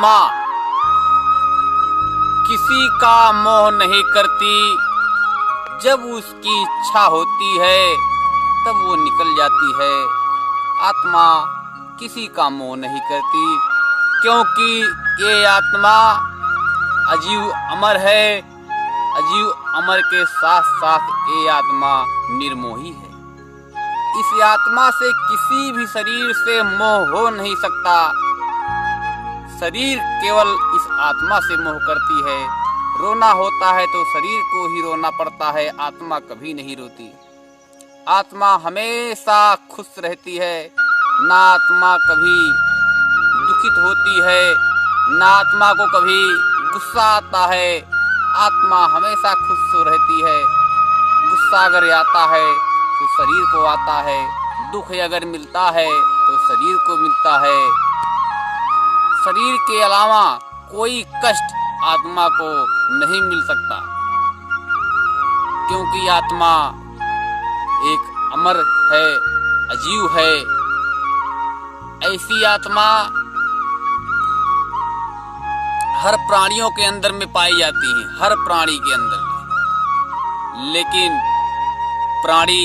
आत्मा किसी का मोह नहीं करती, जब उसकी इच्छा होती है तब वो निकल जाती है। आत्मा किसी का मोह नहीं करती, क्योंकि ये आत्मा अजीव अमर है। अजीव अमर के साथ साथ ये आत्मा निर्मोही है। इस आत्मा से किसी भी शरीर से मोह हो नहीं सकता। शरीर केवल इस आत्मा से मोह करती है। रोना होता है तो शरीर को ही रोना पड़ता है, आत्मा कभी नहीं रोती। आत्मा हमेशा खुश रहती है, ना आत्मा कभी दुखित होती है, ना आत्मा को कभी गुस्सा आता है। आत्मा हमेशा खुश रहती है। गुस्सा अगर आता है तो शरीर को आता है, दुख अगर मिलता है तो शरीर को मिलता है। शरीर के अलावा कोई कष्ट आत्मा को नहीं मिल सकता, क्योंकि आत्मा एक अमर है, अजीव है। ऐसी आत्मा हर प्राणियों के अंदर में पाई जाती है, हर प्राणी के अंदर में। लेकिन प्राणी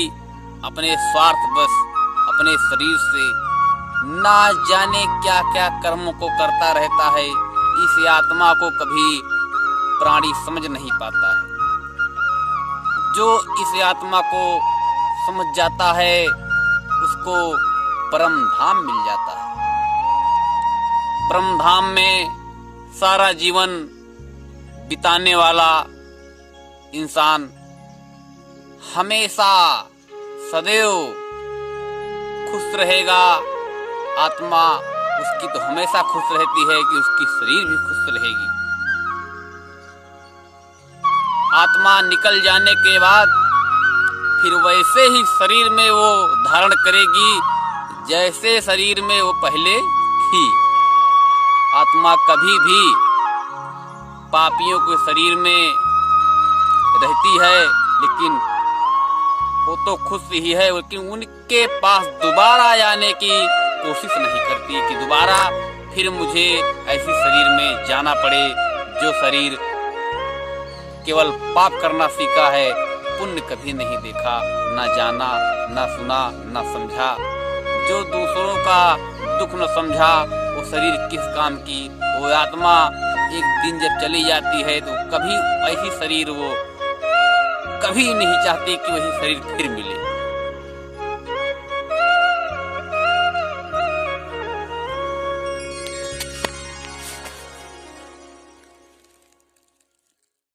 अपने स्वार्थवश अपने शरीर से ना जाने क्या क्या कर्मों को करता रहता है। इस आत्मा को कभी प्राणी समझ नहीं पाता है। जो इस आत्मा को समझ जाता है उसको परम धाम मिल जाता है। परम धाम में सारा जीवन बिताने वाला इंसान हमेशा सदैव खुश रहेगा। आत्मा उसकी तो हमेशा खुश रहती है कि उसकी शरीर भी खुश रहेगी। आत्मा निकल जाने के बाद फिर वैसे ही शरीर में वो धारण करेगी जैसे शरीर में वो पहले थी। आत्मा कभी भी पापियों के शरीर में रहती है, लेकिन वो तो खुश ही है, लेकिन उनके पास दोबारा जाने की कोशिश नहीं करती कि दोबारा फिर मुझे ऐसी शरीर में जाना पड़े जो शरीर केवल पाप करना सीखा है, पुण्य कभी नहीं देखा, ना जाना, ना सुना, ना समझा। जो दूसरों का दुख न समझा वो शरीर किस काम की। वो आत्मा एक दिन जब चली जाती है तो कभी वही शरीर वो कभी नहीं चाहती कि वही शरीर फिर मिले।